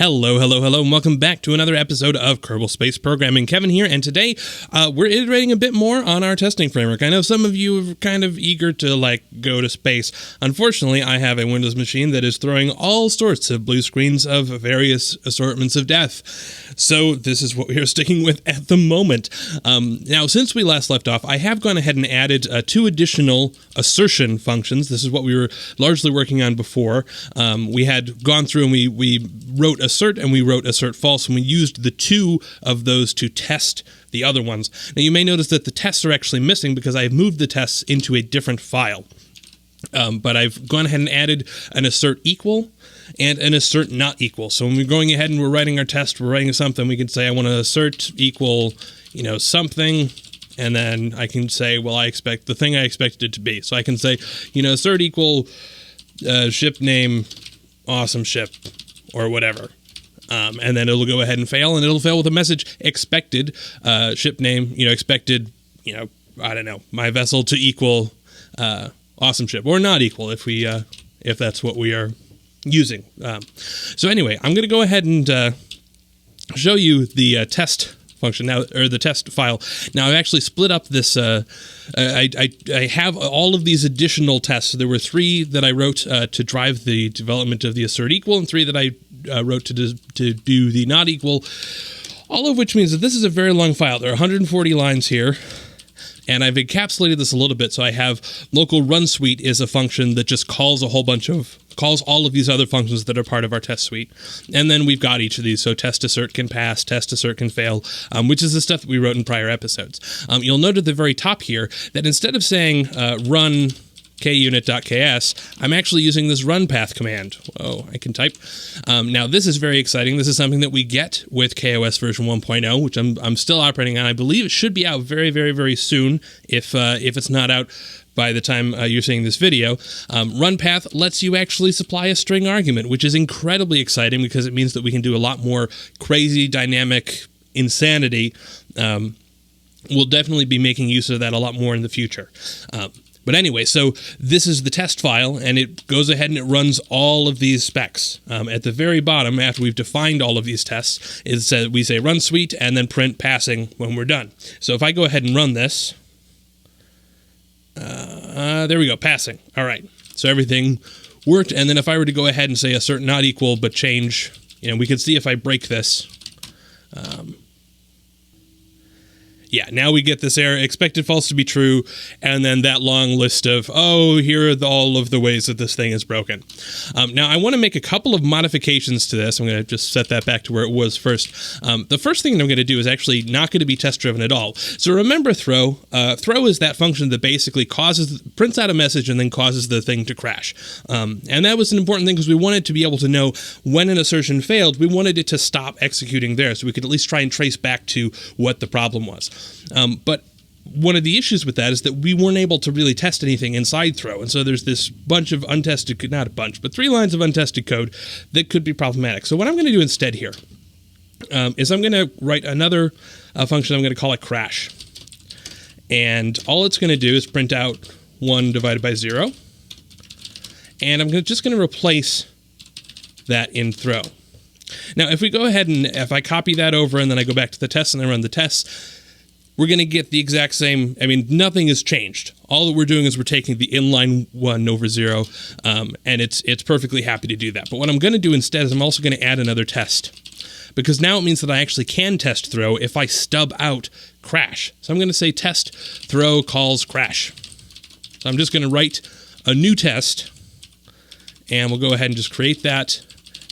Hello, and welcome back to another episode of Kerbal Space Programming. Kevin here, and today we're iterating a bit more on our testing framework. I know some of you are kind of eager to, go to space. Unfortunately, I have a Windows machine that is throwing all sorts of blue screens of various assortments of death. So this is what we are sticking with at the moment. Now, since we last left off, I have gone ahead and added 2 additional assertion functions. This is what we were largely working on before. We had gone through and we wrote assert and we wrote assert false, and we used the 2 of those to test the other ones. Now you may notice that the tests are actually missing because I've moved the tests into a different file. But I've gone ahead and added an assert equal and an assert not equal. So when we're going ahead and we're writing our test, we're writing something, we can say I want to assert equal, something, and then I can say, well, I expect the thing I expected it to be. So I can say, assert equal ship name awesome ship or whatever. And then it'll go ahead and fail, and it'll fail with a message expected ship name, expected, I don't know, my vessel to equal awesome ship, or not equal if that's what we are using. So anyway, I'm going to go ahead and show you the test function now, or the test file. Now I've actually split up this. I have all of these additional tests. So there were 3 that I wrote to drive the development of the assert equal, and 3 that I wrote to do the not equal. All of which means that this is a very long file. There are 140 lines here. And I've encapsulated this a little bit, so I have local run suite is a function that just calls calls all of these other functions that are part of our test suite. And then we've got each of these, so test assert can pass, test assert can fail, which is the stuff that we wrote in prior episodes. You'll note at the very top here that instead of saying run kunit.ks, I'm actually using this run path command. Whoa, I can type. Now this is very exciting. This is something that we get with KOS version 1.0, which I'm still operating on. I believe it should be out very, very, very soon, if it's not out by the time you're seeing this video. Run path lets you actually supply a string argument, which is incredibly exciting because it means that we can do a lot more crazy dynamic insanity. We'll definitely be making use of that a lot more in the future. But anyway, so this is the test file, and it goes ahead and it runs all of these specs. At the very bottom, after we've defined all of these tests, we say run suite and then print passing when we're done. So if I go ahead and run this, there we go, passing. All right, so everything worked. And then if I were to go ahead and say assert not equal but change, we could see if I break this. Yeah, now we get this error, expected false to be true, and then that long list of, here are all of the ways that this thing is broken. Now, I want to make a couple of modifications to this. I'm going to just set that back to where it was first. The first thing that I'm going to do is actually not going to be test-driven at all. So remember throw. Throw is that function that basically prints out a message and then causes the thing to crash. And that was an important thing because we wanted to be able to know when an assertion failed. We wanted it to stop executing there so we could at least try and trace back to what the problem was. But one of the issues with that is that we weren't able to really test anything inside throw. And so there's this bunch of untested, not a bunch, but 3 lines of untested code that could be problematic. So what I'm going to do instead here is I'm going to write another function. I'm going to call it crash. And all it's going to do is print out 1 divided by 0. And I'm just going to replace that in throw. Now, if we go ahead and if I copy that over and then I go back to the test and I run the tests, we're going to get the exact same. Nothing has changed. All that we're doing is we're taking the inline 1 over 0, and it's perfectly happy to do that. But what I'm going to do instead is I'm also going to add another test, because now it means that I actually can test throw if I stub out crash. So I'm going to say test throw calls crash. So I'm just going to write a new test, and we'll go ahead and just create that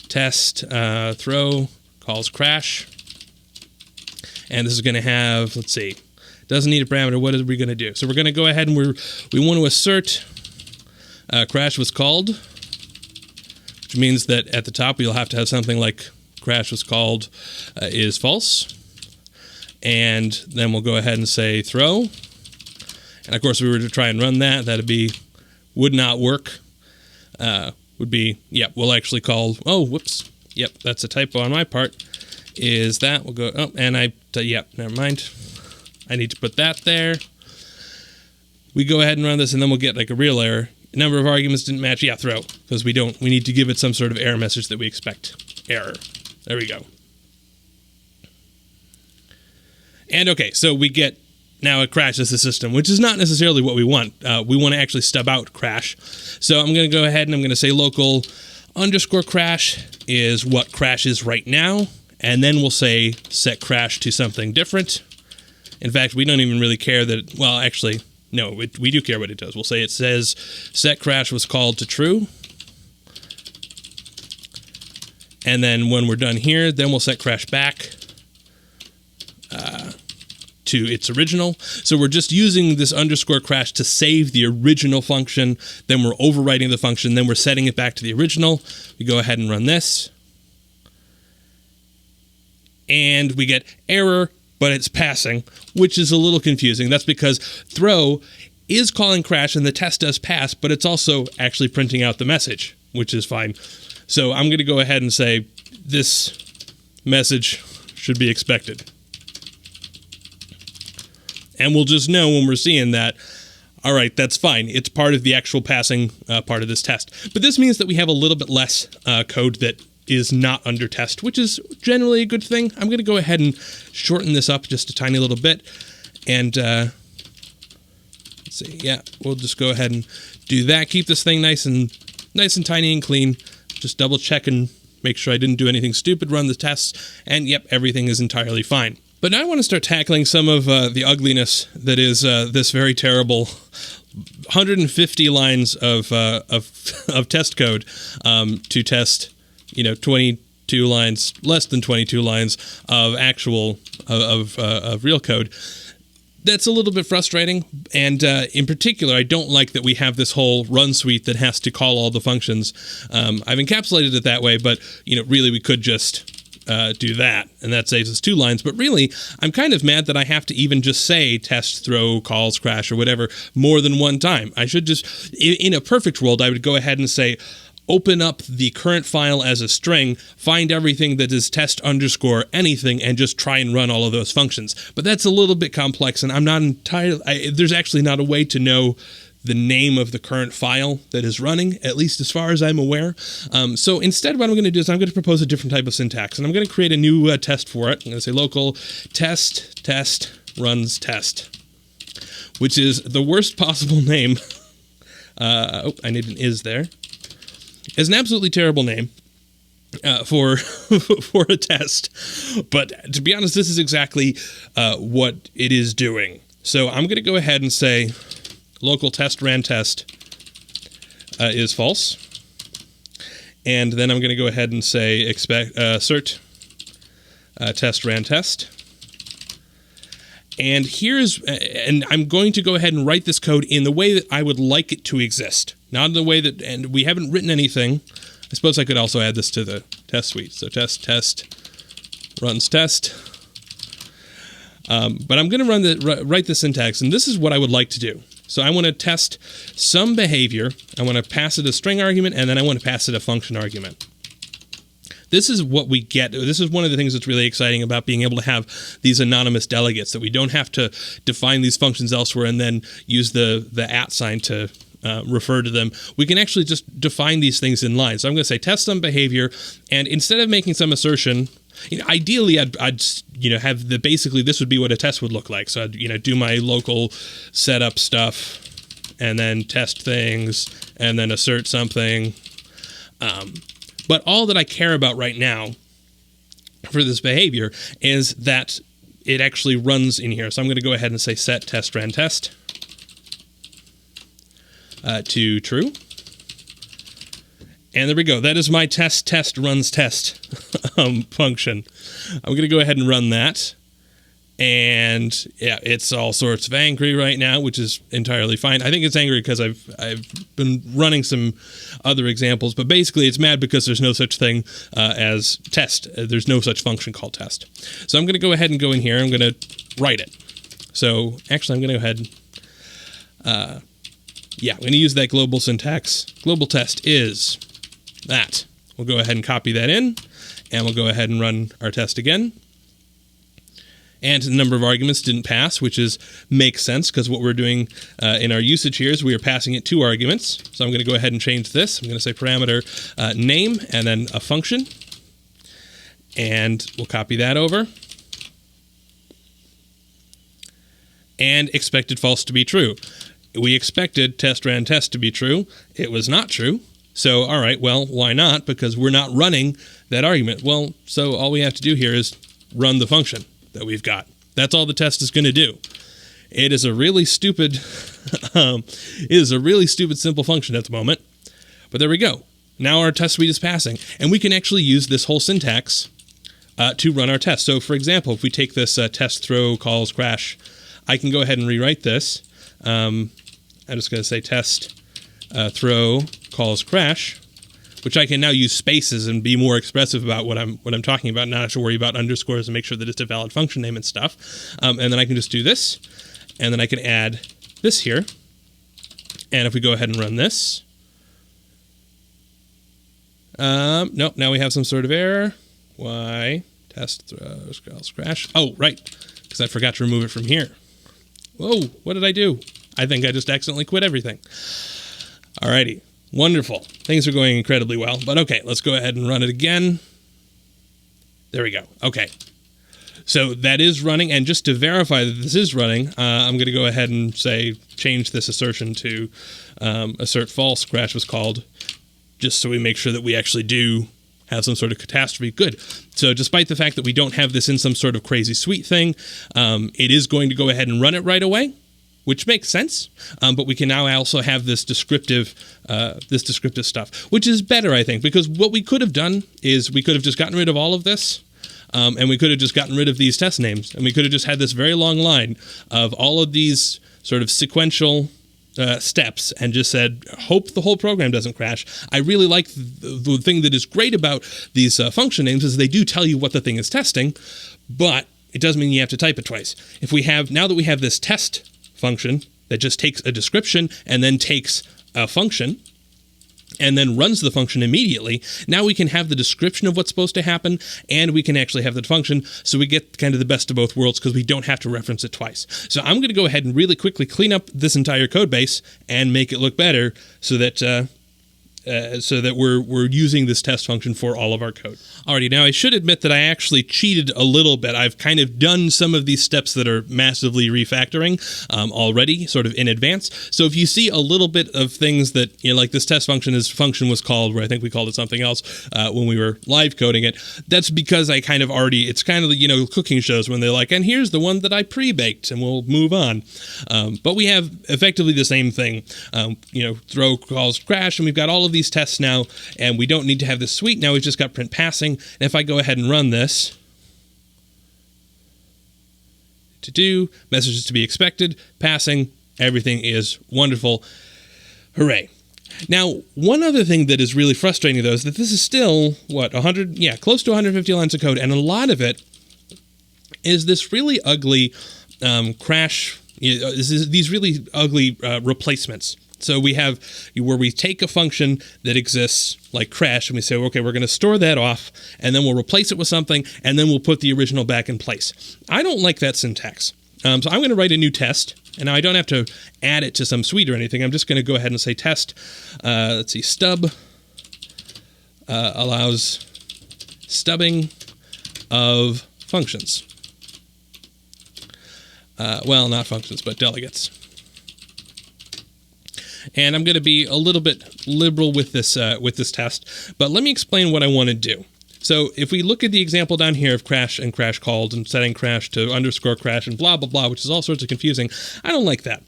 test throw calls crash. And this is going to have, let's see, doesn't need a parameter. What are we going to do? So we're going to go ahead and we want to assert crash was called, which means that at the top we'll have to have something like crash was called is false. And then we'll go ahead and say throw. And of course, if we were to try and run that, would not work. We'll actually call, whoops. Yep, that's a typo on my part. Is that we'll go never mind. I need to put that there. We go ahead and run this, and then we'll get like a real error. Number of arguments didn't match. Yeah, throw, because we need to give it some sort of error message that we expect. Error. There we go. And okay, so we get now it crashes the system, which is not necessarily what we want. We want to actually stub out crash. So I'm going to go ahead and I'm going to say local underscore crash is what crash is right now. And then we'll say set crash to something different. In fact, we don't even really care that, well, actually, no, we do care what it does. We'll say it says set crash was called to true. And then when we're done here, then we'll set crash back to its original. So we're just using this underscore crash to save the original function. Then we're overwriting the function. Then we're setting it back to the original. We go ahead and run this. And we get error, but it's passing, which is a little confusing. That's because throw is calling crash and the test does pass, but it's also actually printing out the message, which is fine. So I'm going to go ahead and say this message should be expected. And we'll just know when we're seeing that, all right, that's fine. It's part of the actual passing part of this test. But this means that we have a little bit less code that is not under test, which is generally a good thing. I'm going to go ahead and shorten this up just a tiny little bit. And let's see, yeah, we'll just go ahead and do that. Keep this thing nice and tiny and clean. Just double check and make sure I didn't do anything stupid, run the tests, and yep, everything is entirely fine. But now I want to start tackling some of the ugliness that is this very terrible 150 lines of test code to test, 22 lines, less than 22 lines of actual of real code. That's a little bit frustrating, and in particular, I don't like that we have this whole run suite that has to call all the functions. I've encapsulated it that way, but really we could just do that, and that saves us 2 lines. But really, I'm kind of mad that I have to even just say test, throw, calls, crash, or whatever more than one time. I should just, in a perfect world, I would go ahead and say, open up the current file as a string, find everything that is test underscore anything, and just try and run all of those functions. But that's a little bit complex, and I'm not entirely, there's actually not a way to know the name of the current file that is running, at least as far as I'm aware. So instead, what I'm going to do is I'm going to propose a different type of syntax, and I'm going to create a new test for it. I'm going to say local test runs test, which is the worst possible name. I need an is there. It's an absolutely terrible name for for a test, but to be honest, this is exactly what it is doing. So I'm going to go ahead and say local test ran test is false, and then I'm going to go ahead and say assert test ran test. And and I'm going to go ahead and write this code in the way that I would like it to exist. Not in the way that, and we haven't written anything. I suppose I could also add this to the test suite. So test runs test. But I'm going to write the syntax, and this is what I would like to do. So I want to test some behavior. I want to pass it a string argument, and then I want to pass it a function argument. This is what we get. This is one of the things that's really exciting about being able to have these anonymous delegates, that we don't have to define these functions elsewhere and then use the @ sign to refer to them. We can actually just define these things in line. So I'm going to say test some behavior, and instead of making some assertion, ideally I'd have basically this would be what a test would look like. So I'd do my local setup stuff, and then test things, and then assert something. But all that I care about right now for this behavior is that it actually runs in here. So I'm going to go ahead and say set test ran test to true. And there we go. That is my test runs test function. I'm going to go ahead and run that. And yeah, it's all sorts of angry right now, which is entirely fine. I think it's angry because I've been running some other examples, but basically it's mad because there's no such thing as test. There's no such function called test. So I'm going to go ahead and go in here. I'm going to write it. So actually, I'm going to go ahead. I'm going to use that global syntax. Global test is that. We'll go ahead and copy that in, and we'll go ahead and run our test again. And the number of arguments didn't pass, which makes sense because what we're doing in our usage here is we are passing it 2 arguments. So I'm going to go ahead and change this. I'm going to say parameter name and then a function. And we'll copy that over. And expected false to be true. We expected test ran test to be true. It was not true. So, all right, well, why not? Because we're not running that argument. Well, so all we have to do here is run the function that we've got. That's all the test is going to do. It is a really stupid, simple function at the moment. But there we go. Now our test suite is passing, and we can actually use this whole syntax to run our test. So, for example, if we take this test throw calls crash, I can go ahead and rewrite this. I'm just going to say test throw calls crash, which I can now use spaces and be more expressive about what I'm talking about, not have to worry about underscores and make sure that it's a valid function name and stuff. And then I can just do this, and then I can add this here. And if we go ahead and run this, nope, now we have some sort of error. Why? Test throws calls crash. Oh, right, because I forgot to remove it from here. Whoa, what did I do? I think I just accidentally quit everything. Alrighty, wonderful. Things are going incredibly well, but okay, let's go ahead and run it again. There we go. Okay, so that is running, and just to verify that this is running, I'm going to go ahead and say change this assertion to assert false crash was called, just so we make sure that we actually do have some sort of catastrophe. Good. So despite the fact that we don't have this in some sort of crazy sweet thing, it is going to go ahead and run it right away, which makes sense. But we can now also have this descriptive stuff, which is better, I think, because what we could have done is we could have just gotten rid of all of this, and we could have just gotten rid of these test names, and we could have just had this very long line of all of these sort of sequential steps and just said, hope the whole program doesn't crash. I really like the thing that is great about these function names is they do tell you what the thing is testing, but it doesn't mean you have to type it twice. Now that we have this test function that just takes a description and then takes a function and then runs the function immediately, now we can have the description of what's supposed to happen, and we can actually have the function, so we get kind of the best of both worlds because we don't have to reference it twice. So I'm going to go ahead and really quickly clean up this entire code base and make it look better so that we're using this test function for all of our code. Alrighty, now I should admit that I actually cheated a little bit. I've kind of done some of these steps that are massively refactoring already, sort of in advance. So if you see a little bit of things that, like this test function was called, where I think we called it something else when we were live coding it, that's because I kind of already, it's kind of, cooking shows when they're like, and here's the one that I pre-baked, and we'll move on. But we have effectively the same thing, throw calls crash, and we've got all of these tests now, and we don't need to have this suite. Now we've just got print passing, and if I go ahead and run this, to do, messages to be expected, passing, everything is wonderful. Hooray. Now, one other thing that is really frustrating, though, is that this is still, close to 150 lines of code, and a lot of it is this really ugly crash, these really ugly replacements. So we have where we take a function that exists like crash and we say, okay, we're going to store that off and then we'll replace it with something and then we'll put the original back in place. I don't like that syntax. So I'm going to write a new test, and now I don't have to add it to some suite or anything. I'm just going to go ahead and say test, stub allows stubbing of functions. Not functions, but delegates. And I'm going to be a little bit liberal with this test, but let me explain what I want to do. So if we look at the example down here of crash and crash called and setting crash to underscore crash and blah, blah, blah, which is all sorts of confusing, I don't like that.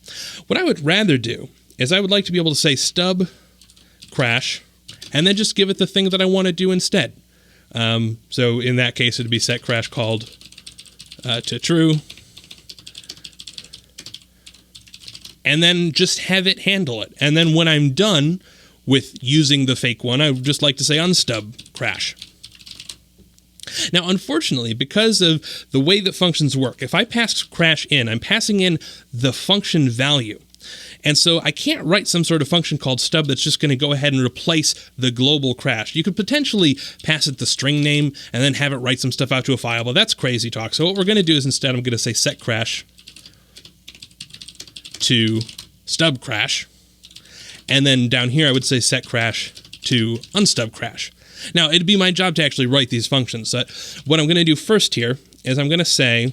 What I would rather do is I would like to be able to say stub crash and then just give it the thing that I want to do instead. So in that case, it'd be set crash called to true. And then just have it handle it. And then when I'm done with using the fake one, I would just like to say unstub crash. Now, unfortunately, because of the way that functions work, if I pass crash in, I'm passing in the function value. And so I can't write some sort of function called stub that's just going to go ahead and replace the global crash. You could potentially pass it the string name and then have it write some stuff out to a file, but that's crazy talk. So what we're going to do is instead I'm going to say set crash to stub crash, and then down here I would say set crash to unstub crash. Now, it'd be my job to actually write these functions. What I'm going to do first here is I'm going to say,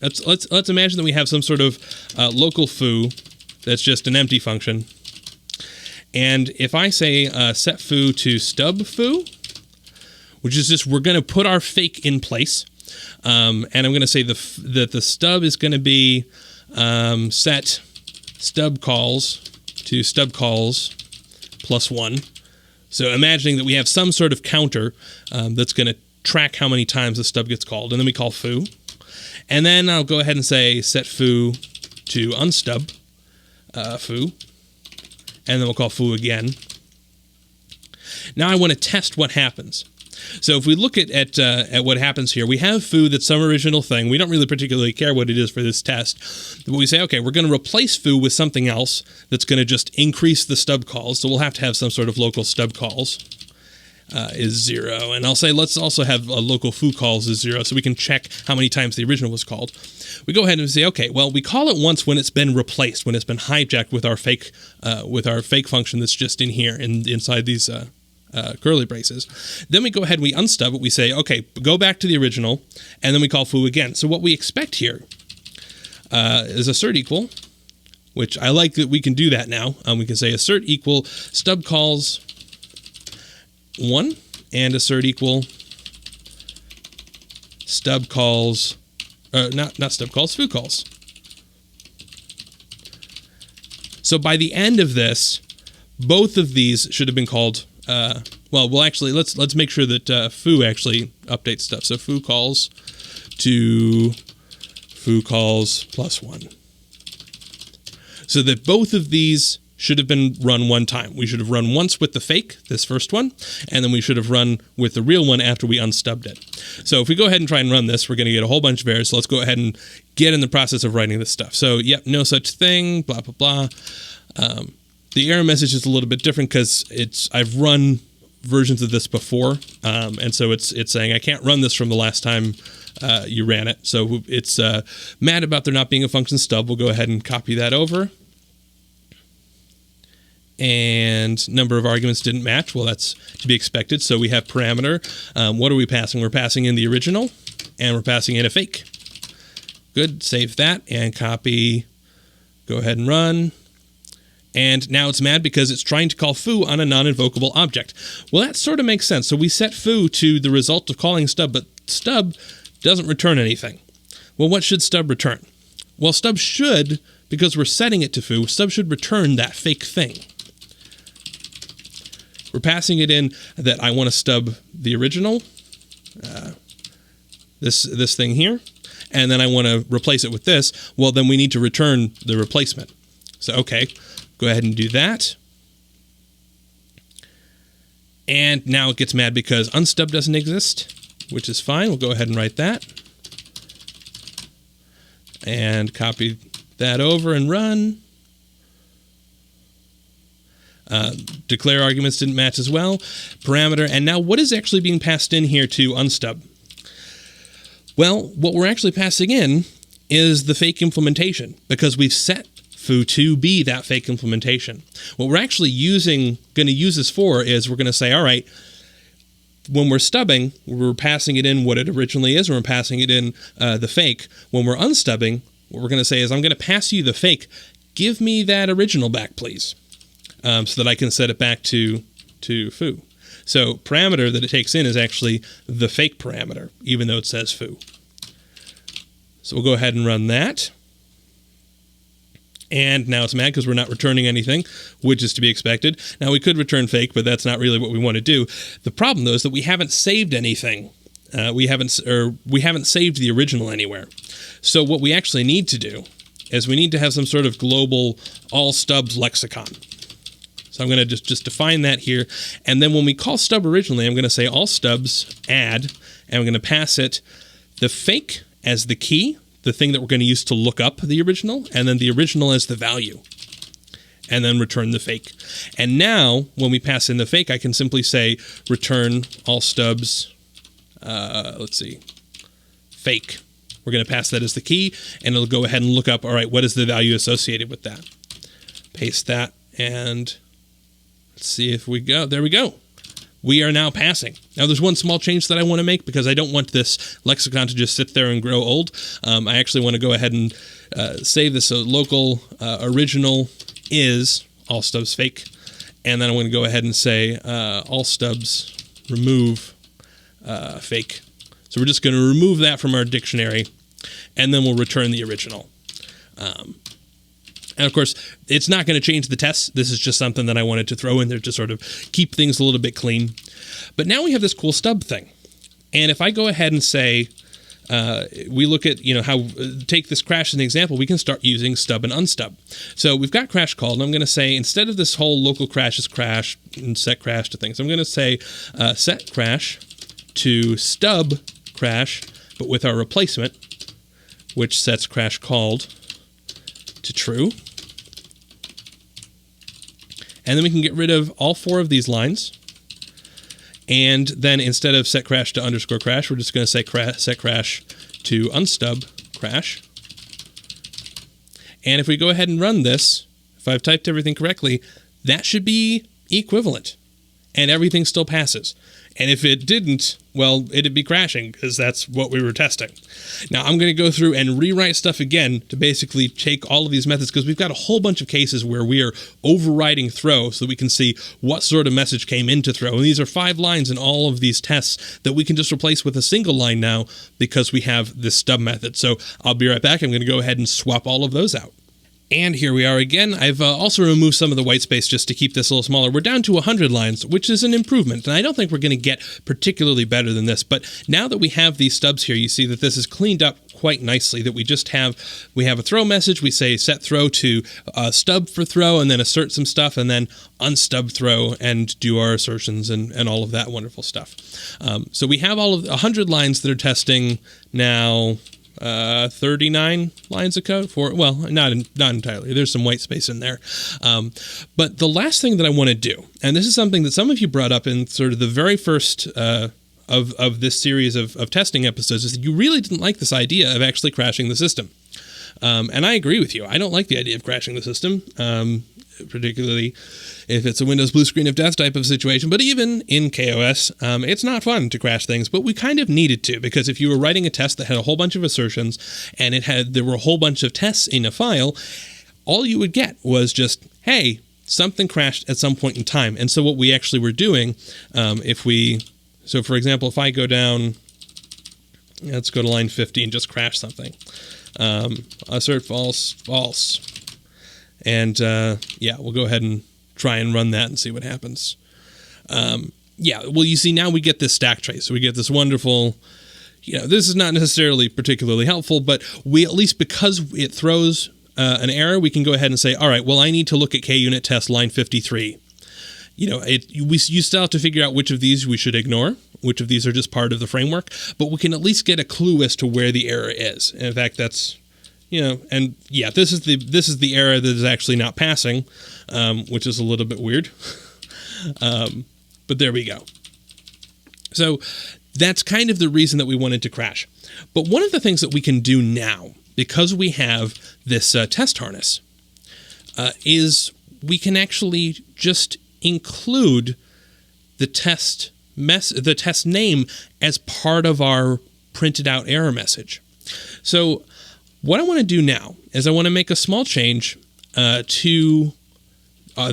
let's imagine that we have some sort of local foo that's just an empty function. And if I say set foo to stub foo, which is just we're going to put our fake in place, and I'm going to say that the stub is going to be set stub calls to stub calls plus 1. So imagining that we have some sort of counter that's going to track how many times the stub gets called, and then we call foo. And then I'll go ahead and say set foo to unstub foo, and then we'll call foo again. Now I want to test what happens. So if we look at what happens here, we have foo that's some original thing. We don't really particularly care what it is for this test. But we say, okay, we're going to replace foo with something else that's going to just increase the stub calls. So we'll have to have some sort of local stub calls is 0. And I'll say let's also have a local foo calls is 0 so we can check how many times the original was called. We go ahead and say, okay, well, we call it once when it's been replaced, when it's been hijacked with our fake function that's just in here inside these curly braces. Then we go ahead and we unstub it. We say, okay, go back to the original, and then we call foo again. So what we expect here is assert equal, which I like that we can do that now. We can say assert equal stub calls 1 and assert equal stub calls, not stub calls, foo calls. So by the end of this, both of these should have been called. Well, actually, let's make sure that foo actually updates stuff. So foo calls to foo calls plus 1. So that both of these should have been run one time. We should have run once with the fake, this first one, and then we should have run with the real one after we unstubbed it. So if we go ahead and try and run this, we're going to get a whole bunch of errors. So let's go ahead and get in the process of writing this stuff. So, yep, no such thing, blah, blah, blah. The error message is a little bit different because I've run versions of this before, and so it's saying I can't run this from the last time you ran it. So it's mad about there not being a function stub. We'll go ahead and copy that over. And number of arguments didn't match. Well, that's to be expected. So we have parameter. What are we passing? We're passing in the original, and we're passing in a fake. Good. Save that and copy. Go ahead and run. And now it's mad because it's trying to call foo on a non-invocable object. Well, that sort of makes sense. So we set foo to the result of calling stub, but stub doesn't return anything. Well, what should stub return? Well, stub should, because we're setting it to foo, stub should return that fake thing. We're passing it in that I want to stub the original, this thing here, and then I want to replace it with this. Well, then we need to return the replacement. So, okay. Go ahead and do that. And now it gets mad because unstub doesn't exist, which is fine. We'll go ahead and write that. And copy that over and run. Declare arguments didn't match as well. Parameter. And now what is actually being passed in here to unstub? Well, what we're actually passing in is the fake implementation because we've set foo to be that fake implementation. What we're actually going to use this for is we're going to say, all right, when we're stubbing, we're passing it in what it originally is, and we're passing it in the fake. When we're unstubbing, what we're going to say is I'm going to pass you the fake. Give me that original back, please, so that I can set it back to foo. So parameter that it takes in is actually the fake parameter, even though it says foo. So we'll go ahead and run that. And now it's mad because we're not returning anything, which is to be expected. Now we could return fake, but that's not really what we want to do. The problem, though, is that we haven't saved anything. We haven't saved the original anywhere. So what we actually need to do is we need to have some sort of global all stubs lexicon. So I'm going to just define that here. And then when we call stub originally, I'm going to say all stubs add, and I'm going to pass it the fake as the key, the thing that we're going to use to look up the original, and then the original as the value, and then return the fake. And now, when we pass in the fake, I can simply say return all stubs, fake. We're going to pass that as the key, and it'll go ahead and look up, all right, what is the value associated with that? Paste that, and let's see if we go. There we go. we are now passing. Now, there's one small change that I want to make because I don't want this lexicon to just sit there and grow old. I actually want to go ahead and save this. So local original is all stubs fake. And then I'm going to go ahead and say all stubs remove fake. So we're just going to remove that from our dictionary, and then we'll return the original. And of course, it's not going to change the test. This is just something that I wanted to throw in there to sort of keep things a little bit clean. But now we have this cool stub thing. And if I go ahead and say, we look at, how, take this crash as an example, we can start using stub and unstub. So we've got crash called, and I'm going to say, instead of this whole local crash is crash and set crash to things, I'm going to say set crash to stub crash, but with our replacement, which sets crash called to true. And then we can get rid of all 4 of these lines. And then instead of set crash to underscore crash, we're just going to say set crash to unstub crash. And if we go ahead and run this, if I've typed everything correctly, that should be equivalent. And everything still passes. And if it didn't, well, it'd be crashing because that's what we were testing. Now, I'm going to go through and rewrite stuff again to basically take all of these methods because we've got a whole bunch of cases where we are overriding throw so that we can see what sort of message came into throw. And these are 5 lines in all of these tests that we can just replace with a single line now because we have this stub method. So I'll be right back. I'm going to go ahead and swap all of those out. And here we are again. I've also removed some of the white space just to keep this a little smaller. We're down to 100 lines, which is an improvement. And I don't think we're going to get particularly better than this. But now that we have these stubs here, you see that this is cleaned up quite nicely, that we have a throw message. We say set throw to stub for throw, and then assert some stuff, and then unstub throw and do our assertions and all of that wonderful stuff. So we have all of 100 lines that are testing now. 39 lines of code for, well, not entirely. There's some white space in there. But the last thing that I want to do, and this is something that some of you brought up in sort of the very first of this series of testing episodes, is that you really didn't like this idea of actually crashing the system. And I agree with you. I don't like the idea of crashing the system, particularly if it's a Windows blue screen of death type of situation. But even in KOS, it's not fun to crash things, but we kind of needed to, because if you were writing a test that had a whole bunch of assertions and there were a whole bunch of tests in a file, all you would get was just, hey, something crashed at some point in time. And so what we actually were doing, so for example, if I go down, let's go to line 50 and just crash something. Assert false, false. And we'll go ahead and try and run that and see what happens. You see, now we get this stack trace. So we get this wonderful, this is not necessarily particularly helpful, but we, at least because it throws an error, we can go ahead and say, all right, well, I need to look at KUnit test line 53. You still have to figure out which of these we should ignore, which of these are just part of the framework, but we can at least get a clue as to where the error is. And in fact, that's, this is the error that is actually not passing, which is a little bit weird. But there we go. So that's kind of the reason that we wanted to crash. But one of the things that we can do now, because we have this test harness, is we can actually just include the test name as part of our printed out error message. So what I want to do now is I want to make a small change to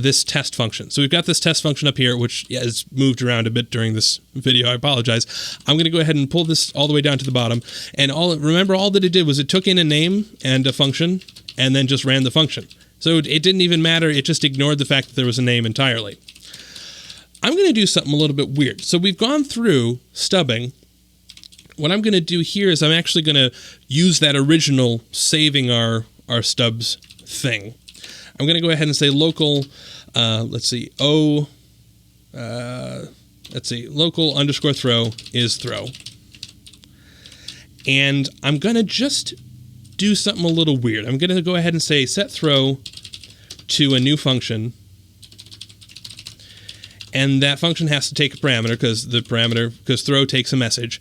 this test function. So we've got this test function up here, which has moved around a bit during this video. I apologize. I'm going to go ahead and pull this all the way down to the bottom. And remember, all that it did was it took in a name and a function and then just ran the function. So it didn't even matter. It just ignored the fact that there was a name entirely. I'm going to do something a little bit weird. So we've gone through stubbing. What I'm going to do here is I'm actually going to use that original saving our stubs thing. I'm going to go ahead and say local, local underscore throw is throw. And I'm going to just do something a little weird. I'm going to go ahead and say set throw to a new function. And that function has to take a parameter because throw takes a message.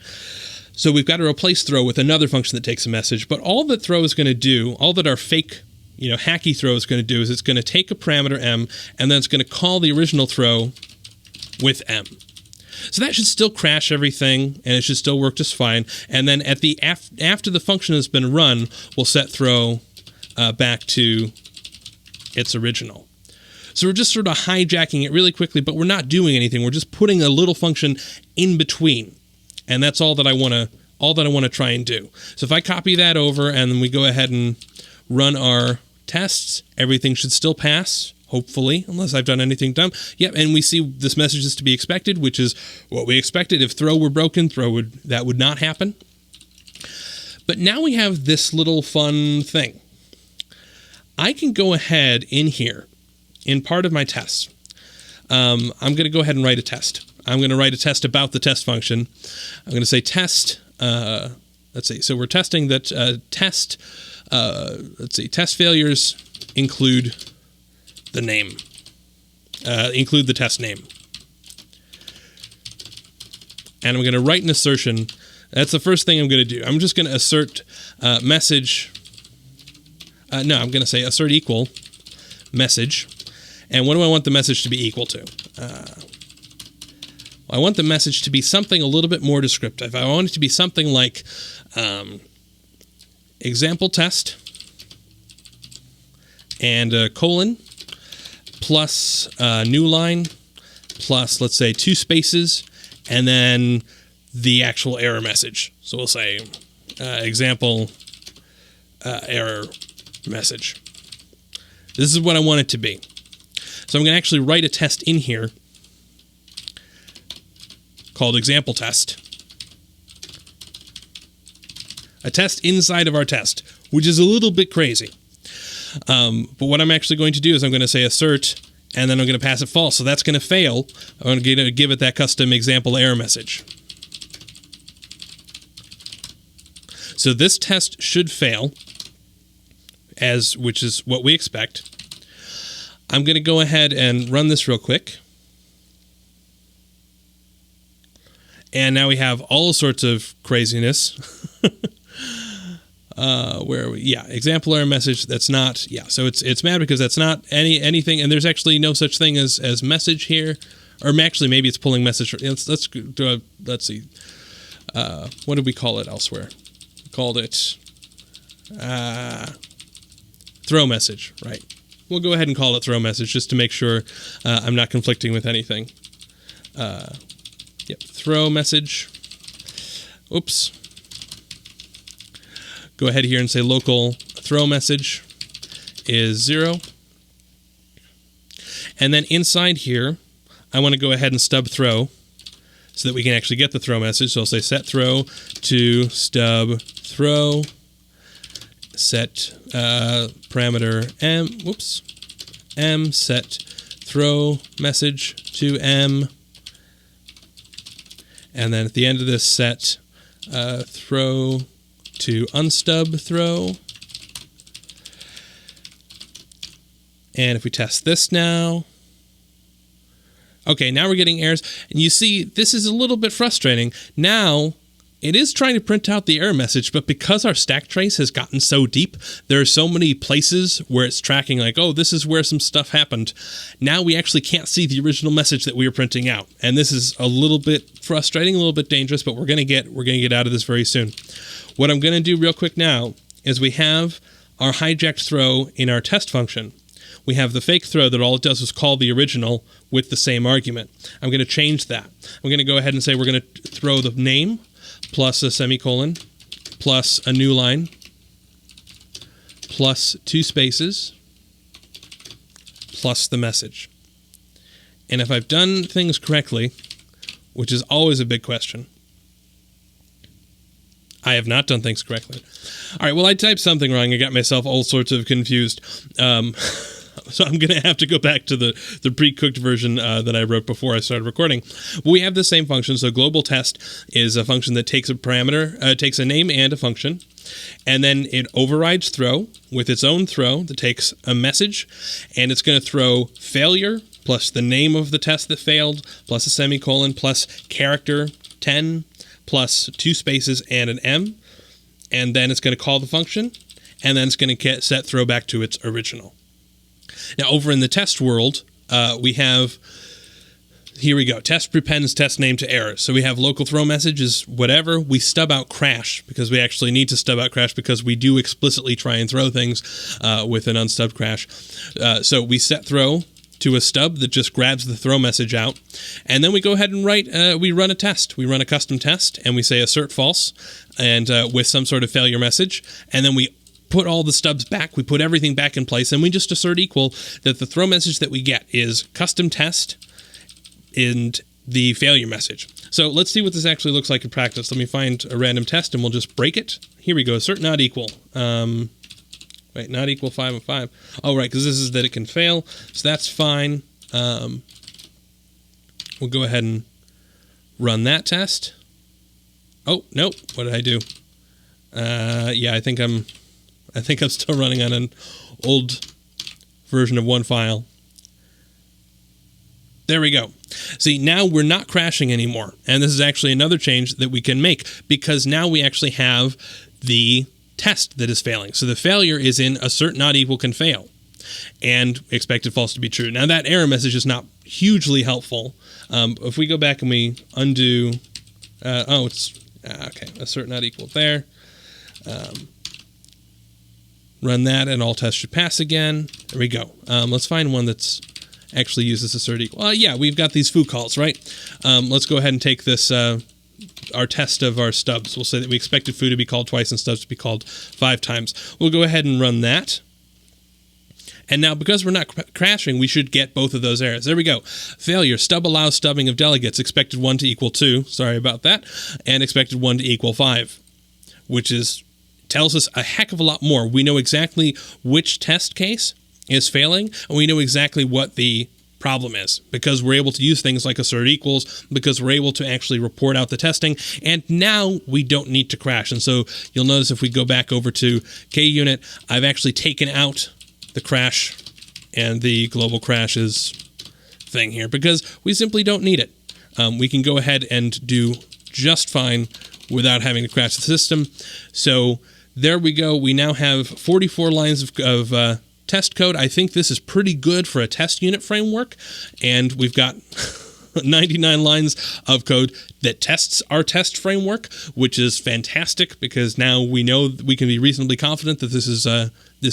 So we've got to replace throw with another function that takes a message. But all that throw is going to do, all that our fake, hacky throw is going to do is it's going to take a parameter m, and then it's going to call the original throw with m. So that should still crash everything, and it should still work just fine. And then at the after the function has been run, we'll set throw back to its original. So we're just sort of hijacking it really quickly, but we're not doing anything. We're just putting a little function in between, and that's all that I want to try and do. So if I copy that over and then we go ahead and run our tests, everything should still pass. Hopefully, unless I've done anything dumb. Yep, and we see this message is to be expected, which is what we expected. If throw were broken, that would not happen. But now we have this little fun thing. I can go ahead in here, in part of my tests. I'm going to go ahead and write a test. I'm going to write a test about the test function. I'm going to say test. Let's see. So we're testing that test. Test failures include the name. Include the test name. And I'm going to write an assertion. That's the first thing I'm going to do. I'm just going to assert message. I'm going to say assert equal message. And what do I want the message to be equal to? I want the message to be something a little bit more descriptive. I want it to be something like example test and colon plus new line plus, let's say, 2 spaces, and then the actual error message. So we'll say example error message. This is what I want it to be. So I'm going to actually write a test in here called example test. A test inside of our test, which is a little bit crazy. But what I'm actually going to do is I'm going to say assert, and then I'm going to pass it false. So that's going to fail. I'm going to give it that custom example error message. So this test should fail, which is what we expect. I'm going to go ahead and run this real quick. And now we have all sorts of craziness. Where are we? Yeah, example error message. That's not. Yeah, so it's mad because that's not anything, and there's actually no such thing as message here, or actually maybe it's pulling message. Let's see. What did we call it elsewhere? We called it throw message, right? We'll go ahead and call it throw message just to make sure I'm not conflicting with anything. Yep, throw message. Oops. Go ahead here and say local throw message is 0. And then inside here, I want to go ahead and stub throw so that we can actually get the throw message. So I'll say set throw to stub throw, set parameter m, set throw message to m, and then at the end of this set throw to unstub throw. And if we test this now, okay, now we're getting errors. And you see, this is a little bit frustrating. Now, it is trying to print out the error message, but because our stack trace has gotten so deep, there are so many places where it's tracking like, oh, this is where some stuff happened. Now we actually can't see the original message that we were printing out. And this is a little bit frustrating, a little bit dangerous, but we're going to get out of this very soon. What I'm going to do real quick now is we have our hijacked throw in our test function. We have the fake throw that all it does is call the original with the same argument. I'm going to change that. I'm going to go ahead and say we're going to throw the name plus a semicolon plus a new line plus 2 spaces plus the message. And if I've done things correctly, which is always a big question, I have not done things correctly. All right, well, I typed something wrong. I got myself all sorts of confused. So I'm going to have to go back to the pre-cooked version that I wrote before I started recording. But we have the same function. So global test is a function that takes a parameter, takes a name and a function, and then it overrides throw with its own throw that takes a message, and it's going to throw failure plus the name of the test that failed plus a semicolon plus character 10 plus 2 spaces and an M, and then it's going to call the function, and then it's going to set throw back to its original. Now, over in the test world, we have here we go. Test prepends test name to error. So we have local throw message is whatever. We stub out crash because we actually need to stub out crash because we do explicitly try and throw things with an unstubbed crash. So we set throw to a stub that just grabs the throw message out. And then we go ahead and we run a test. We run a custom test and we say assert false and with some sort of failure message. And then we put all the stubs back. We put everything back in place and we just assert equal that the throw message that we get is custom test and the failure message. So let's see what this actually looks like in practice. Let me find a random test and we'll just break it. Here we go. Assert not equal. Wait, not equal 5 and 5. Oh, right, because this is that it can fail. So that's fine. We'll go ahead and run that test. Oh, nope. What did I do? Yeah, I think I'm still running on an old version of one file. There we go. See, now we're not crashing anymore. And this is actually another change that we can make because now we actually have the test that is failing. So the failure is in assert not equal can fail and expected false to be true. Now that error message is not hugely helpful. If we go back and we undo, okay, assert not equal there. Run that and all tests should pass again. There we go. Let's find one that's actually uses assert equal. Yeah, we've got these foo calls, right? Let's go ahead and take this, our test of our stubs. We'll say that we expected foo to be called twice and stubs to be called 5 times. We'll go ahead and run that. And now, because we're not crashing, we should get both of those errors. There we go. Failure. Stub allows stubbing of delegates. Expected 1 to equal 2. Sorry about that. And expected 1 to equal 5, which tells us a heck of a lot more. We know exactly which test case is failing, and we know exactly what the problem is because we're able to use things like assert equals, because we're able to actually report out the testing, and now we don't need to crash. And so you'll notice if we go back over to KUnit, I've actually taken out the crash and the global crashes thing here because we simply don't need it. We can go ahead and do just fine without having to crash the system. So there we go. We now have 44 lines of test code. I think this is pretty good for a test unit framework, and we've got 99 lines of code that tests our test framework, which is fantastic because now we know we can be reasonably confident that this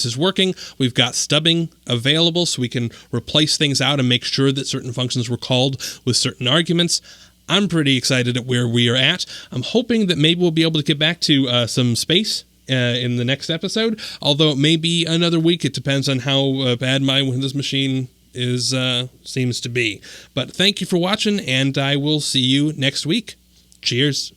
is working. We've got stubbing available so we can replace things out and make sure that certain functions were called with certain arguments. I'm pretty excited at where we are at. I'm hoping that maybe we'll be able to get back to some space in the next episode, although it may be another week. It depends on how bad my Windows machine seems to be. But thank you for watching, and I will see you next week. Cheers.